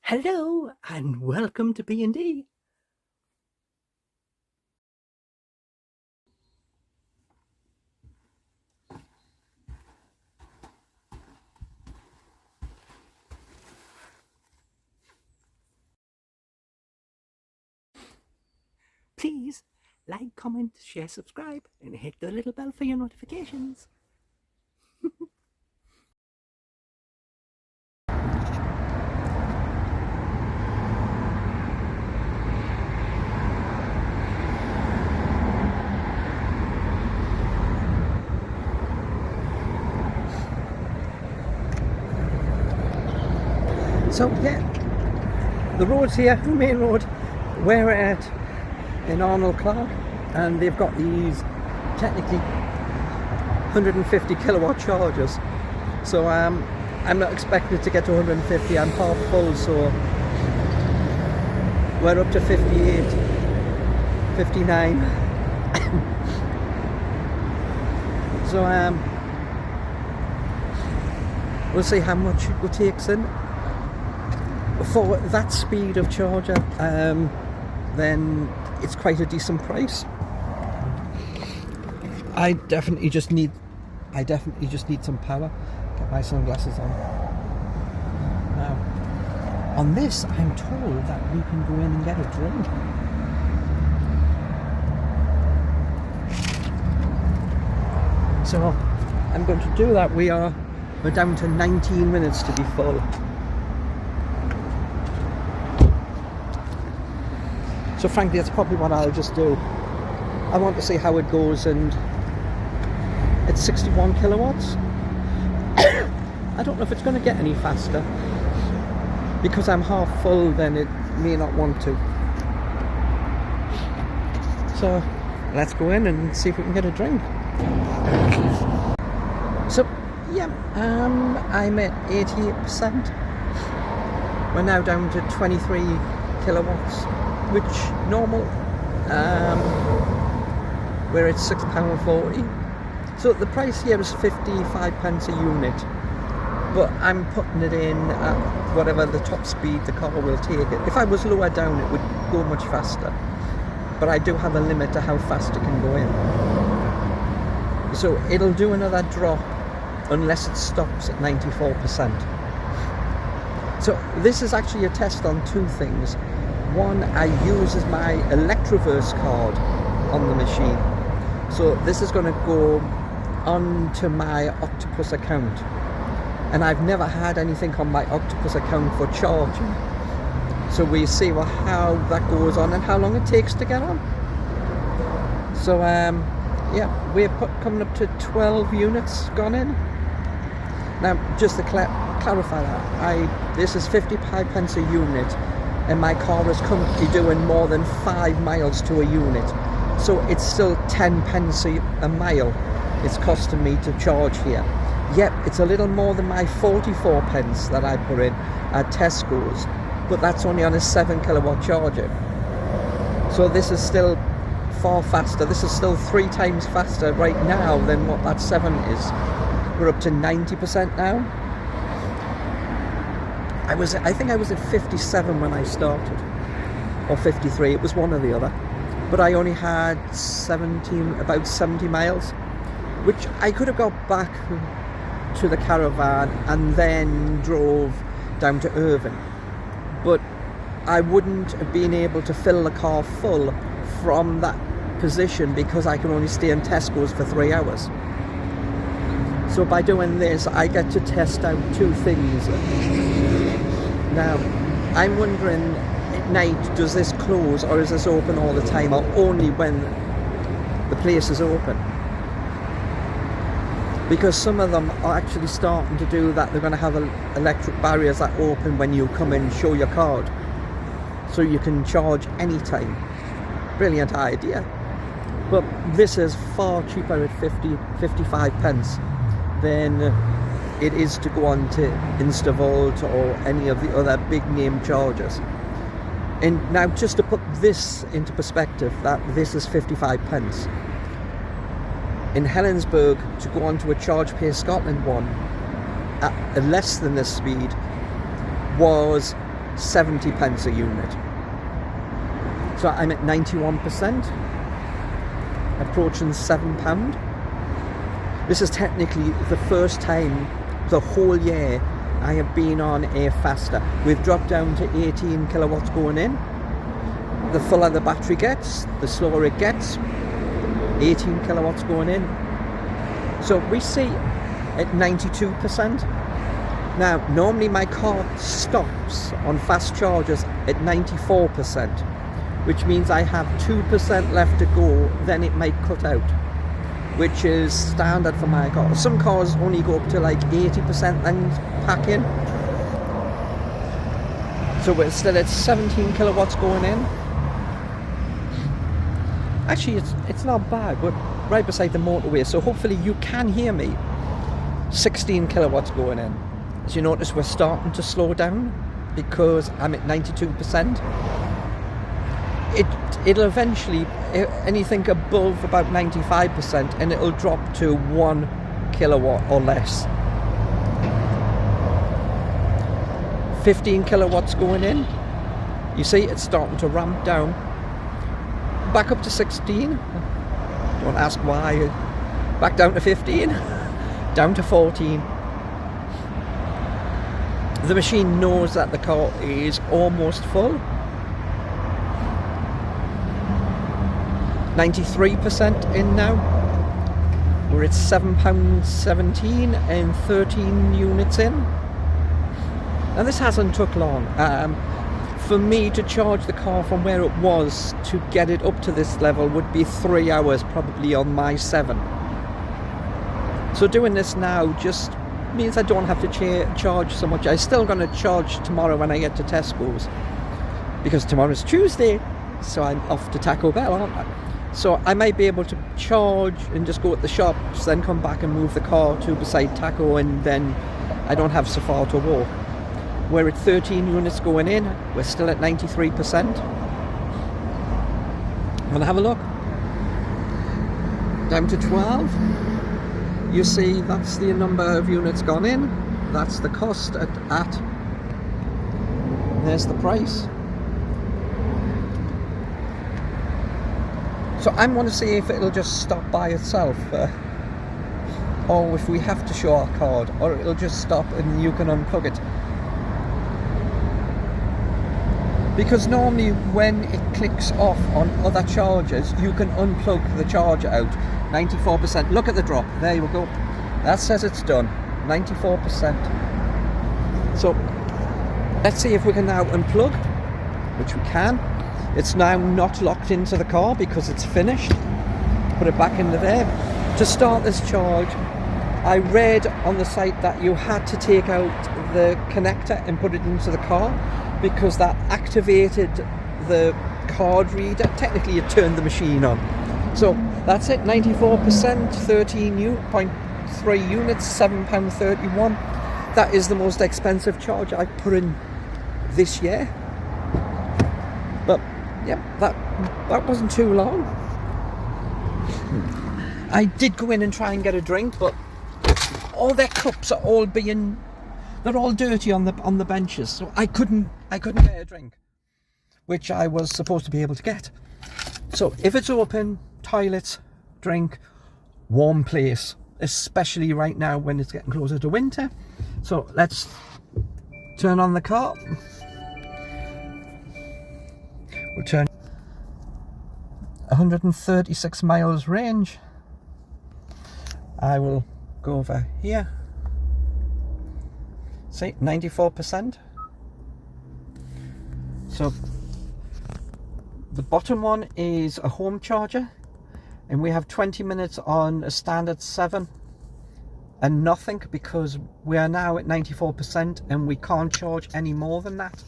Hello and welcome to B&D. Please like, comment, share, subscribe and hit the little bell for your notifications. So yeah, the road's here, the main road. We're at in Arnold Clarks, and they've got these technically 150 kilowatt chargers. So I'm not expecting it to get to 150. I'm half full, so we're up to 58, 59. So we'll see how much it takes in. For that speed of charger, then it's quite a decent price. I definitely just need some power. Get my sunglasses on. Now, on this, I'm told that we can go in and get a drink. So I'm going to do that. We're down to 19 minutes to be full. So frankly, that's probably what I'll just do. I want to see how it goes, and it's 61 kilowatts. I don't know if it's going to get any faster. Because I'm half full, then it may not want to. So let's go in and see if we can get a drink. So yeah, I'm at 88%. We're now down to 23 kilowatts. Which normal, we're at £6.40. So the price here is 55 pence a unit, but I'm putting it in at whatever the top speed the car will take it. If I was lower down, it would go much faster, but I do have a limit to how fast it can go in. So it'll do another drop unless it stops at 94%. So this is actually a test on two things. One, I use as my Electroverse card on the machine. So this is going to go onto my Octopus account. And I've never had anything on my Octopus account for charging. So we see how that goes on and how long it takes to get on. So yeah, we're coming up to 12 units gone in. Now, just to clarify that, this is 55 pence a unit. And my car is currently doing more than 5 miles to a unit, so it's still 10 pence a mile it's costing me to charge here. Yep, it's a little more than my 44 pence that I put in at Tesco's, but that's only on a 7 kilowatt charger. So this is still far faster. This is still 3 times faster right now than what that 7 is. We're up to 90% now. I think I was at 57 when I started, or 53, it was one or the other, but I only had about 70 miles, which I could have got back to the caravan and then drove down to Irvine, but I wouldn't have been able to fill the car full from that position because I can only stay in Tesco's for 3 hours. So by doing this, I get to test out two things. Now, I'm wondering at night, does this close or is this open all the time, or only when the place is open? Because some of them are actually starting to do that. They're going to have electric barriers that open when you come in and show your card, so you can charge anytime. Brilliant idea. But this is far cheaper at 55 pence than it is to go on to InstaVolt or any of the other big name chargers. And now, just to put this into perspective, that this is 55 pence. In Helensburgh, to go on to a Charge Pay Scotland one at less than this speed was 70 pence a unit. So I'm at 91%, approaching £7. This is technically the first time the whole year I have been on a faster. We've dropped down to 18 kilowatts going in. The fuller the battery gets, the slower it gets. 18 kilowatts going in. So we see at 92%. Now, normally my car stops on fast chargers at 94%, which means I have 2% left to go, then it might cut out, which is standard for my car. Some cars only go up to like 80% then pack in. So we're still at 17 kilowatts going in. Actually, it's not bad. We're right beside the motorway, so hopefully you can hear me. 16 kilowatts going in. As you notice, we're starting to slow down because I'm at 92%. It'll eventually, anything above about 95%, and it'll drop to 1 kilowatt or less. 15 kilowatts going in. You see, it's starting to ramp down. Back up to 16. Don't ask why. Back down to 15. Down to 14. The machine knows that the car is almost full. 93% in now. We're at £7.17 and 13 units in. Now this hasn't took long. For me to charge the car from where it was to get it up to this level would be 3 hours probably on my 7. So doing this now just means I don't have to charge so much. I'm still going to charge tomorrow when I get to Tesco's, because tomorrow's Tuesday, so I'm off to Taco Bell, aren't I? So I might be able to charge and just go at the shops, then come back and move the car to beside Taco, and then I don't have so far to walk. We're at 13 units going in. We're still at 93%. I'm going to have a look. Down to 12. You see, that's the number of units gone in. That's the cost at. There's the price. So I'm going to see if it'll just stop by itself, or if we have to show our card, or it'll just stop and you can unplug it. Because normally when it clicks off on other chargers, you can unplug the charger out. 94%. Look at the drop. There you go. That says it's done. 94%. So let's see if we can now unplug, which we can. It's now not locked into the car because it's finished. Put it back into there. To start this charge, I read on the site that you had to take out the connector and put it into the car, because that activated the card reader. Technically it turned the machine on. So that's it, 94%, 13.3 units, £7.31. That is the most expensive charge I've put in this year. But yeah, that wasn't too long. I did go in and try and get a drink, but all their cups are all they're all dirty on the benches, so I couldn't get a drink, which I was supposed to be able to get. So if it's open, toilets, drink, warm place, especially right now when it's getting closer to winter. So let's turn on the car. We'll turn 136 miles range. I will go over here. See, 94%. So the bottom one is a home charger, and we have 20 minutes on a standard 7 and nothing, because we are now at 94% and we can't charge any more than that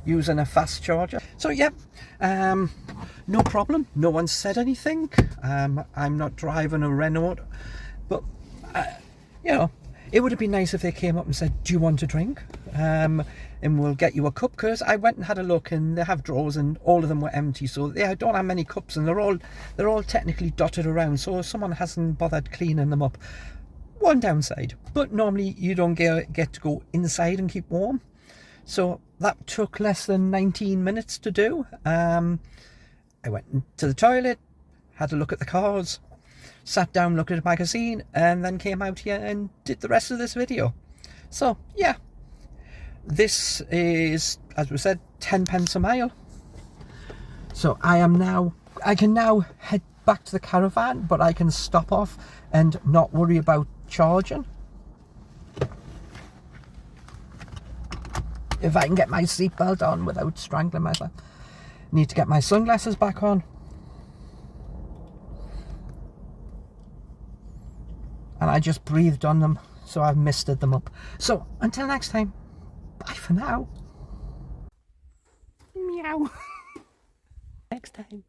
using a fast charger. So yeah, no problem. No one said anything. I'm not driving a Renault, but you know, it would have been nice if they came up and said, do you want a drink? And we'll get you a cup, because I went and had a look and they have drawers and all of them were empty, so they don't have many cups, and they're all technically dotted around, so someone hasn't bothered cleaning them up. One downside, but normally you don't get to go inside and keep warm. So that took less than 19 minutes to do. I went to the toilet, had a look at the cars, sat down, looked at a magazine, and then came out here and did the rest of this video. So yeah, this is, as we said, 10 pence a mile. So I can now head back to the caravan, but I can stop off and not worry about charging. If I can get my seatbelt on without strangling myself. Need to get my sunglasses back on. And I just breathed on them, so I've misted them up. So until next time, bye for now. Meow. Next time.